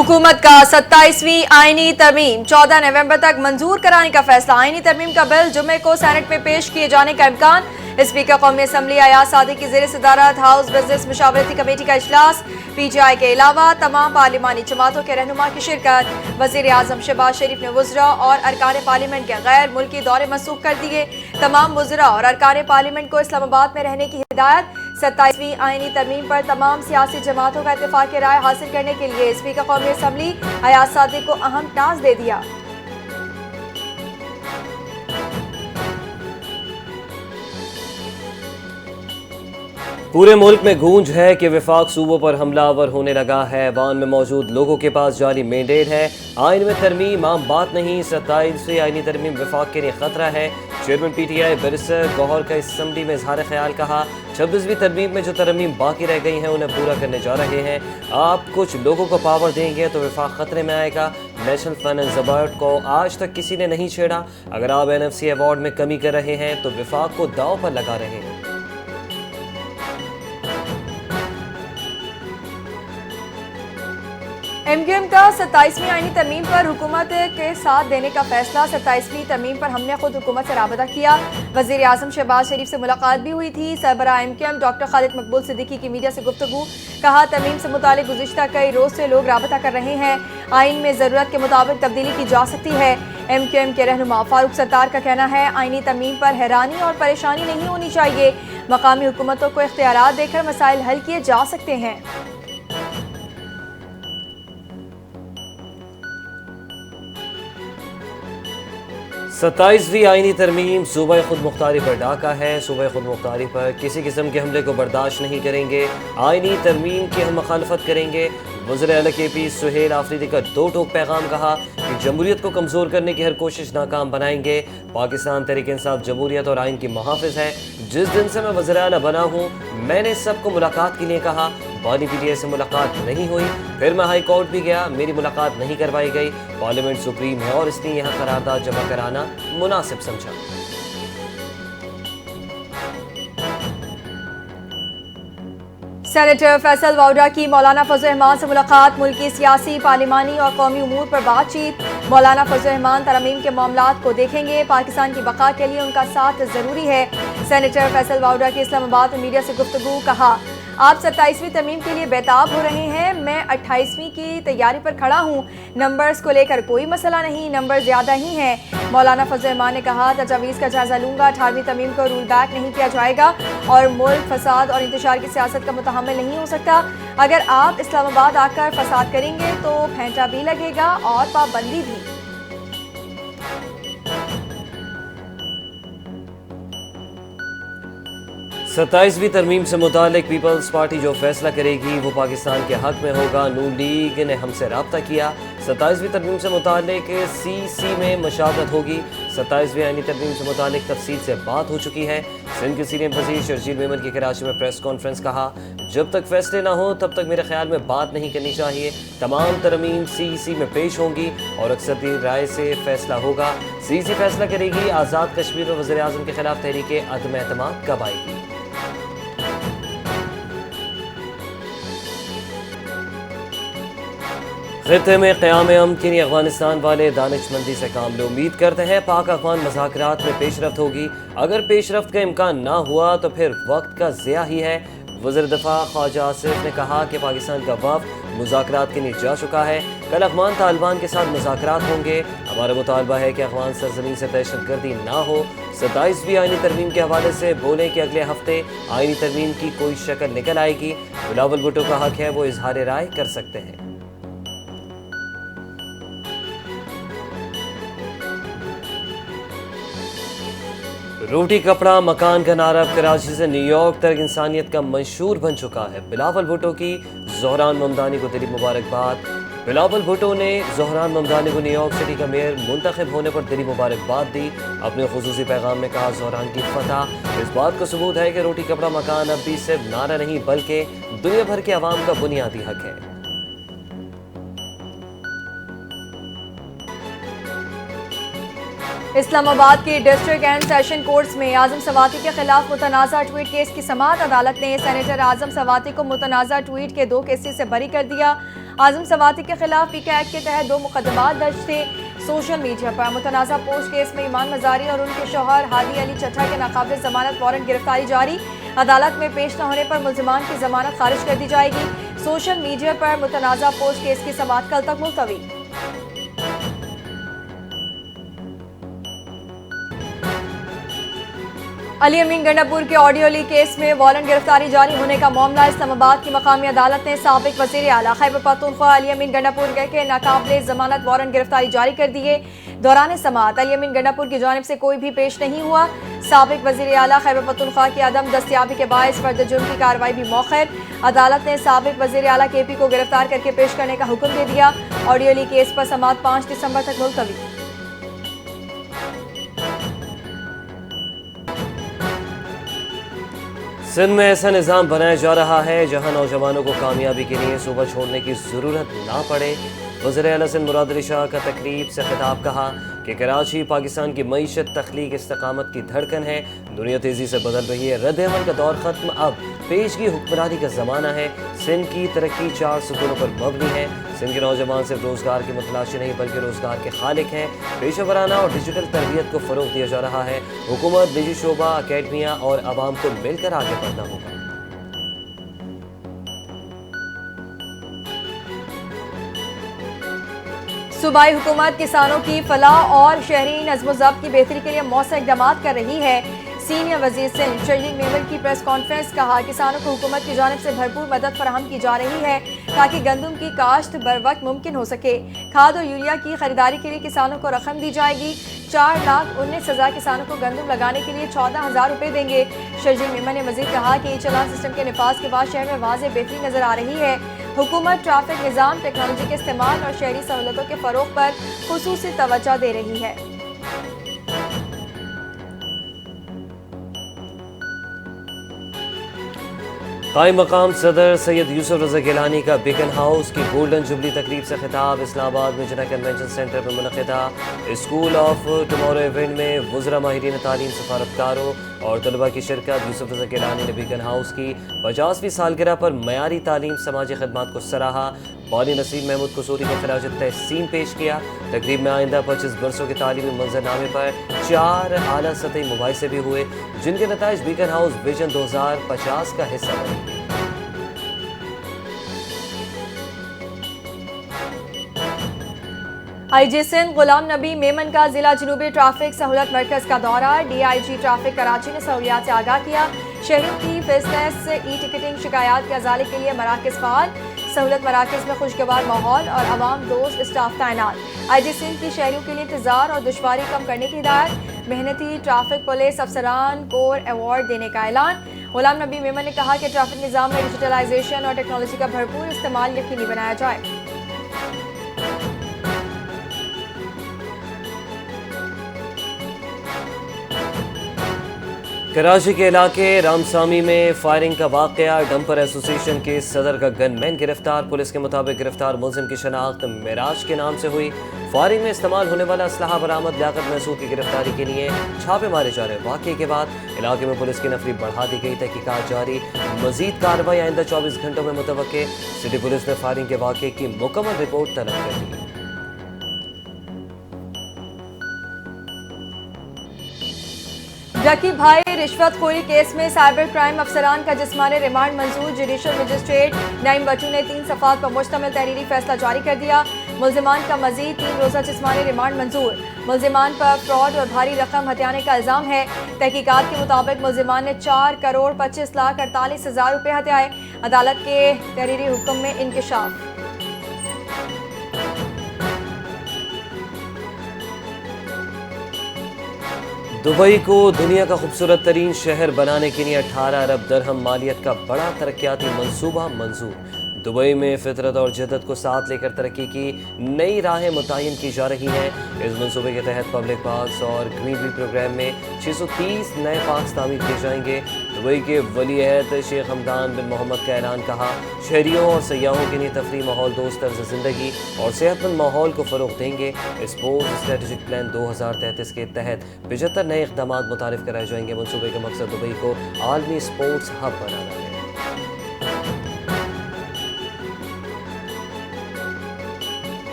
हुकूमत का 27वीं आईनी तरमीम 14 नवंबर तक मंजूर कराने का फैसला। आईनी तरमीम का बिल जुमे को सेनेट में पेश किए जाने का इम्कान। स्पीकर कौमी असम्बली अयाज सादी की ज़ेर सदारत हाउस बिजनेस मुशावरती कमेटी का इजलास। PTI के अलावा तमाम पार्लिमानी जमातों के रहनुमा की शिरकत। वज़ीर आज़म शहबाज शरीफ ने वज़रा और अरकान पार्लियामेंट के गैर मुल्की दौरे मनसूख कर दिए। तमाम वज़रा और अरकान पार्लियामेंट को इस्लामाबाद में रहने की हिदायत। 27वीं आईनी तरमीम पर तमाम सियासी जमातों का इत्तेफाक राय हासिल करने के लिए स्पीकर कौमी असम्बली अयाज सादी को अहम टास्क दे दिया। पूरे मुल्क में गूंज है कि वफाक सूबों पर हमलावर होने लगा है। ऐवान में मौजूद लोगों के पास जाली मैंडेट है। आइन में तरमीम आम बात नहीं। 27वीं आइनी तरमीम वफाक के लिए खतरा है। चेयरमैन PTI बैरिस्टर गौहर का इस्तेंबली में इजहार ख्याल कहा। 26वीं तरमीम में जो तरमीम बाकी रह गई हैं उन्हें पूरा करने जा रहे हैं। आप कुछ लोगों को पावर देंगे तो वफाक खतरे में आएगा। नेशनल फाइनेंस अवार्ड को आज तक किसी ने नहीं छेड़ा। अगर आप NFC अवार्ड में कमी कर रहे हैं तो वफाक को दाव पर लगा रहे हैं। MQM का 27वीं आईनी तरमीम पर हुकूमत के साथ देने का फैसला। 27वीं तरमीम पर हमने खुद हुकूमत से राबता किया। वज़ीर आज़म शहबाज शरीफ से मुलाकात भी हुई थी। सरबरा MQM डॉक्टर खालिद मकबूल सिद्दीकी की मीडिया से गुफ्तगू। कहा तरमीम से मुतालिक गुज़िश्ता कई रोज़ से लोग राबता कर रहे हैं। आइन में ज़रूरत के मुताबिक तब्दीली की जा सकती है। MQM के रहनुमा फारूक सत्तार का कहना है आईनी तरमीम पर हैरानी और परेशानी नहीं होनी चाहिए। मकामी हुकूमतों को इख्तियारात देकर मसाइल हल किए जा सकते हैं। 27वीं आइनी तरमीम सूबा खुद मुख्तारी पर डाका है। सूबा खुद मुख्तारी पर किसी किस्म के हमले को बर्दाश्त नहीं करेंगे। आइनी तरमीम की हम मुखालफत करेंगे। वज़ीर आला KP सुहेल आफरीदी का दो टोक पैगाम कहा कि जमहूरियत को कमज़ोर करने की हर कोशिश नाकाम बनाएंगे। पाकिस्तान तहरीक इंसाफ जमहूरियत और आइन की मुहाफ़िज़ है। जिस दिन से मैं वज़ीर आला बना हूँ मैंने सबको मुलाकात के लिए कहा। बानी PTI से मुलाकात नहीं हुई। फिर मैं हाई कोर्ट भी गया, मेरी मुलाकात नहीं करवाई गई। पार्लियामेंट सुप्रीम है और इसने यहाँ करारदाद जमा कराना मुनासिब समझा। सेनेटर फैसल वाउडा की मौलाना फजल रहमान से मुलाकात। मुल्की सियासी पार्लिमानी और कौमी उमूर पर बातचीत। मौलाना फजल रहमान तरमीम के मामलात को देखेंगे। पाकिस्तान की बका के लिए उनका साथ जरूरी है। सेनेटर फैसल वाउडा की इस्लामाबाद में मीडिया से गुफ्तगू। कहा आप 27वीं तरमीम के लिए बेताब हो रहे हैं, मैं 28वीं की तैयारी पर खड़ा हूँ। नंबर्स को लेकर कोई मसला नहीं, नंबर ज़्यादा ही हैं। मौलाना फजल रहमान ने कहा तजावीज़ का जायज़ा लूँगा। 18वीं तरमीम को रूल बैक नहीं किया जाएगा और मुल्क फसाद और इंतशार की सियासत का मुतहम्मिल नहीं हो सकता। अगर आप इस्लामाबाद आकर फसाद करेंगे तो फेंटा भी लगेगा और पाबंदी भी। सत्ताईसवीं तरमीम से मुतालिक पीपल्स पार्टी जो फैसला करेगी वो पाकिस्तान के हक में होगा। नून लीग ने हमसे रब्ता किया। 27वीं तरमीम से मुतालिक CC में मशावरत होगी। 27वीं आइनी तरमीम से मुतालिक तफसील से बात हो चुकी है। सिंध के सीनियर वज़ीर शर्जील मेमन की कराची में प्रेस कॉन्फ्रेंस। कहा जब तक फैसले ना हो तब तक मेरे ख्याल में बात नहीं करनी चाहिए। तमाम तरमीम CC में पेश होंगी और अक्सरी राय से फैसला होगा। CC फैसला करेगी आज़ाद कश्मीर में वज़ीर आज़म के खिलाफ तहरीक अदम एतमाद कब आएगी। खित्ते में क़याम अमन के लिए अफगानिस्तान वाले दानिशमंदी से काम लें। उम्मीद करते हैं पाक अफगान मज़ाकरात में पेशरफ्त होगी। अगर पेशरफ्त का इम्कान ना हुआ तो फिर वक्त का ज़िया ही है। वज़ीर दफ़ा ख्वाजा आसिफ ने कहा कि पाकिस्तान का वफ़द मुज़ाकरात के लिए जा चुका है। कल अफगान तालिबान के साथ मुज़ाकरात होंगे। हमारा मुतालबा है कि अफगान सरज़मीन से दहशतगर्दी ना हो। 27वीं आइनी तरमीम के हवाले से बोले कि अगले हफ्ते आइनी तरमीम की कोई शक्ल निकल आएगी। बिलावल भुट्टो का हक है, वो इजहार राय कर सकते हैं। रोटी कपड़ा मकान का नारा कराची से न्यूयॉर्क तक इंसानियत का मंशूर बन चुका है। बिलावल भुट्टो की ज़ोहरान ममदानी को दिली मुबारकबाद। बिलावल भुट्टो ने ज़ोहरान ममदानी को न्यूयॉर्क सिटी का मेयर मुंतखब होने पर दिली मुबारकबाद दी। अपने खुसूसी पैगाम में कहा ज़ोहरान की फतह इस बात का सबूत है कि रोटी कपड़ा मकान अब भी सिर्फ नारा नहीं बल्कि दुनिया भर के अवाम का बुनियादी हक है। اسلام آباد کی ڈسٹرکٹ اینڈ سیشن کورٹس میں اعظم سواتی کے خلاف متنازع ٹویٹ کیس کی سماعت۔ عدالت نے سینیٹر اعظم سواتی کو متنازع ٹویٹ کے 2 کیسز سے بری کر دیا۔ اعظم سواتی کے خلاف پی کے ایکٹ کے تحت 2 مقدمات درج تھے۔ سوشل میڈیا پر متنازع پوسٹ کیس میں ایمان مزاری اور ان کے شوہر ہادی علی چٹھا کے ناقابل ضمانت وارنٹ گرفتاری جاری۔ عدالت میں پیش نہ ہونے پر ملزمان کی ضمانت خارج کر دی جائے گی۔ سوشل میڈیا پر متنازع پوسٹ کیس کی سماعت کل تک ملتوی۔ علی امین گنڈاپور کے آڈیو لیک کیس میں وارنٹ گرفتاری جاری ہونے کا معاملہ۔ اسلام آباد کی مقامی عدالت نے سابق وزیر اعلیٰ خیبر پختونخوا علی امین گنڈاپور کے ناقابل ضمانت وارنٹ گرفتاری جاری کر دیے۔ دوران سماعت علی امین گنڈاپور کی جانب سے کوئی بھی پیش نہیں ہوا۔ سابق وزیر اعلیٰ خیبر پختونخوا کی عدم دستیابی کے باعث فرد جرم کی کارروائی بھی مؤخر۔ عدالت نے سابق وزیر اعلیٰ کے پی کو گرفتار کر کے پیش کرنے کا حکم دے دیا۔ آڈیو لیک کیس پر سماعت 5 دسمبر تک ملتوی۔ سندھ میں ایسا نظام بنایا جا رہا ہے جہاں نوجوانوں کو کامیابی کے لیے صوبہ چھوڑنے کی ضرورت نہ پڑے۔ وزیر اعلیٰ سندھ مراد علی شاہ کا تقریب سے خطاب۔ کہا کہ کراچی پاکستان کی معیشت، تخلیق، استقامت کی دھڑکن ہے۔ دنیا تیزی سے بدل رہی ہے، رد عمل کا دور ختم، اب پیشگی حکمرانی کا زمانہ ہے۔ سندھ کی ترقی 4 ستونوں پر مبنی ہے۔ سندھ کے نوجوان صرف روزگار کے متلاشی نہیں بلکہ روزگار کے خالق ہیں۔ پیشہ ورانہ اور ڈیجیٹل تربیت کو فروغ دیا جا رہا ہے۔ حکومت، نجی شعبہ، اکیڈمیاں اور عوام کو مل کر آگے بڑھنا ہوگا۔ صوبائی حکومت کسانوں کی فلاح اور شہری نظم و ضبط کی بہتری کے لیے مؤثر اقدامات کر رہی ہے۔ سینئر وزیر سندھ شرجیل میمن کی پریس کانفرنس۔ کہا کسانوں کو حکومت کی جانب سے بھرپور مدد فراہم کی جا رہی ہے تاکہ گندم کی کاشت بر وقت ممکن ہو سکے۔ کھاد اور یوریا کی خریداری کے لیے کسانوں کو رقم دی جائے گی۔ 4,19,000 کسانوں کو گندم لگانے کے لیے 14,000 روپے دیں گے۔ شرجیل میمن نے مزید کہا کہ ای چلان سسٹم کے نفاذ کے بعد شہر میں واضح بہتری نظر آ رہی ہے۔ حکومت ٹریفک نظام، ٹیکنالوجی کے استعمال اور شہری سہولتوں کے فروغ پر خصوصی توجہ دے رہی ہے۔ قائم مقام صدر سید یوسف رضا گیلانی کا بیکن ہاؤس کی گولڈن جوبلی تقریب سے خطاب۔ اسلام آباد میں جناح کنونشن سینٹر میں منعقدہ اسکول آف ٹمورو ایونٹ میں وزراء، ماہرین تعلیم، سفارتکاروں اور طلباء کی شرکت۔ یوسف رضا گیلانی نے بیکن ہاؤس کی 50ویں سالگرہ پر معیاری تعلیم، سماجی خدمات کو سراہا۔ بانی نصیر محمود قصوری کو خراج تحسین پیش کیا۔ تقریب میں آئندہ 25 برسوں کے تعلیمی منظرنامے پر 4 اعلیٰ سطحی مباحثے بھی ہوئے جن کے نتائج بیکن ہاؤس ویژن 2050 کا حصہ بنے گے۔ آئی جی سندھ غلام نبی میمن کا ضلع جنوبی ٹریفک سہولت مرکز کا دورہ۔ D I G traffic Karachi نے سہولیات سے آگاہ کیا۔ شہریوں کی فیس لیس ای ٹکٹنگ شکایات کے ازالے کے لیے مراکز فعال۔ سہولت مراکز میں خوشگوار ماحول اور عوام دوست اسٹاف تعینات۔ آئی جی سندھ کی شہریوں کے لیے انتظار اور دشواری کم کرنے کی ہدایت۔ محنتی ٹریفک پولیس افسران کور ایوارڈ دینے کا اعلان۔ غلام نبی میمن نے کہا کہ ٹریفک نظام میں ڈیجیٹلائزیشن اور ٹیکنالوجی کا بھرپور استعمال یقینی بنایا جائے۔ کراچی کے علاقے رامسامی میں فائرنگ کا واقعہ۔ ڈمپر ایسوسی ایشن کے صدر کا گن مین گرفتار۔ پولیس کے مطابق گرفتار ملزم کی شناخت معراج کے نام سے ہوئی۔ فائرنگ میں استعمال ہونے والا اسلحہ برآمد۔ لیاقت محسود کی گرفتاری کے لیے چھاپے مارے جا رہے۔ واقعے کے بعد علاقے میں پولیس کی نفری بڑھا دی گئی۔ تحقیقات جاری، مزید کارروائی آئندہ 24 گھنٹوں میں متوقع۔ سٹی پولیس نے فائرنگ کے واقعے کی مکمل رپورٹ طلب کر دی۔ ڈکی بھائی رشوت خوری کیس میں سائبر کرائم افسران کا جسمانی ریمانڈ منظور۔ جوڈیشل مجسٹریٹ نعیم بٹو نے 3 صفحات پر مشتمل تحریری فیصلہ جاری کر دیا۔ ملزمان کا مزید 3 روزہ جسمانی ریمانڈ منظور۔ ملزمان پر فراڈ اور بھاری رقم ہتھیانے کا الزام ہے۔ تحقیقات کے مطابق ملزمان نے 4,25,48,000 روپے ہتھیائے۔ عدالت کے تحریری حکم میں انکشاف۔ دبئی کو دنیا کا خوبصورت ترین شہر بنانے کے لیے 18 ارب درہم مالیت کا بڑا ترقیاتی منصوبہ منظور۔ दुबई में फितरत और जद्दत को साथ लेकर तरक्की की नई राहें मुतय्यन की जा रही हैं। इस मनसूबे के तहत पब्लिक पार्क्स और ग्रीनरी प्रोग्राम में 630 नए पार्क्स तामीर किए जाएंगे। दुबई के वली अहद शेख हमदान बिन मोहम्मद का ऐलान कहा, शहरियों और सयाहों के लिए तफरी माहौल दोस्त तर्ज ज़िंदगी और सेहतमंद माहौल को फ़रोग़ देंगे। स्पोर्ट्स स्ट्रेटेजिक प्लान 2033 के तहत 75 नए इक़दाम मुतारिफ कराए जाएंगे। मनसूबे का मकसद दुबई को आलमी स्पोर्ट्स हब बनाना है।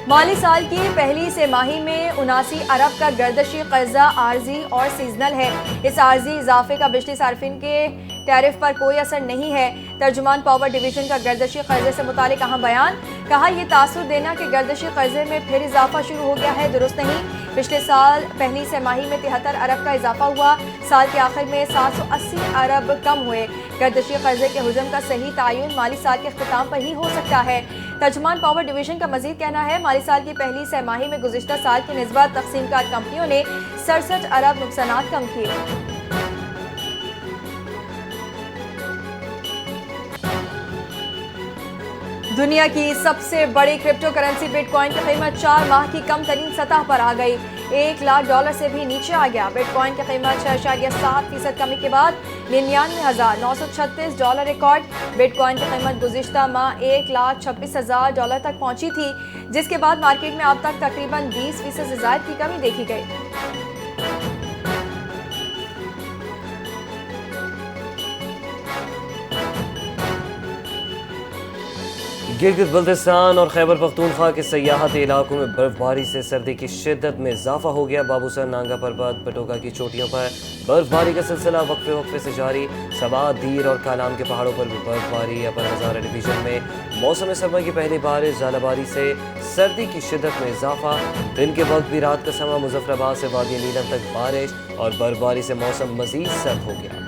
माली साल की पहली सेमाही में 79 अरब का गर्दशी कर्जा आर्जी और सीजनल है। इस आर्जी इजाफे का बिजली सार्फिन के टैरिफ पर कोई असर नहीं है। तर्जुमान पावर डिवीजन का गर्दशी कर्जे से मुतालिक अहम बयान, कहा यह तासुर देना कि गर्दशी कर्जे में फिर इजाफा शुरू हो गया है दुरुस्त नहीं। पिछले साल पहली सेमाही में 73 अरब का इजाफा हुआ, साल के आखिर में 780 अरब कम हुए। गर्दशी कर्जे के हुजम का सही तयन माली साल के अख्ताम पर ही हो सकता है। तर्जुमान पावर डिवीजन का मजीद कहना है, माली साल की पहली सेमाही में गुज़िश्ता साल की निस्बत तक़सीमकार कंपनियों ने 67 अरब नुकसानात कम किए। दुनिया की सबसे बड़ी क्रिप्टो करेंसी बिटकॉइन की कीमत 4 माह की कम तरीन सतह पर आ गई, $1 लाख से भी नीचे आ गया। बिटकॉइन की कीमत 6.7% कमी के बाद $99,936 रिकॉर्ड। बिटकॉइन की कीमत गुज़िश्ता माह $1,26,000 तक पहुंची थी, जिसके बाद मार्केट में अब तक तकरीबन 20% से ज़ायद की कमी देखी गई। गिलगित बल्तिस्तान और खैबर पख्तूनख्वा के सयाहती इलाकों में बर्फबारी से सर्दी की शिद्दत में इजाफा हो गया। बाबूसर, नांगा पर्वत, पटोका की चोटियों पर बर्फबारी का सिलसिला वक्फे वक्फे से जारी। सबा, दीर और कालाम के पहाड़ों पर भी बर्फबारी। अपर हज़ारा डिवीजन में मौसम सरमा की पहली बारिश, ज़ालाबारी से सर्दी की शिद्दत में इजाफा। दिन के वक्त भी रात का समा मुजफ्फराबाद से वादी नीलम तक बारिश और बर्फबारी से मौसम मज़ीद सर्द हो गया।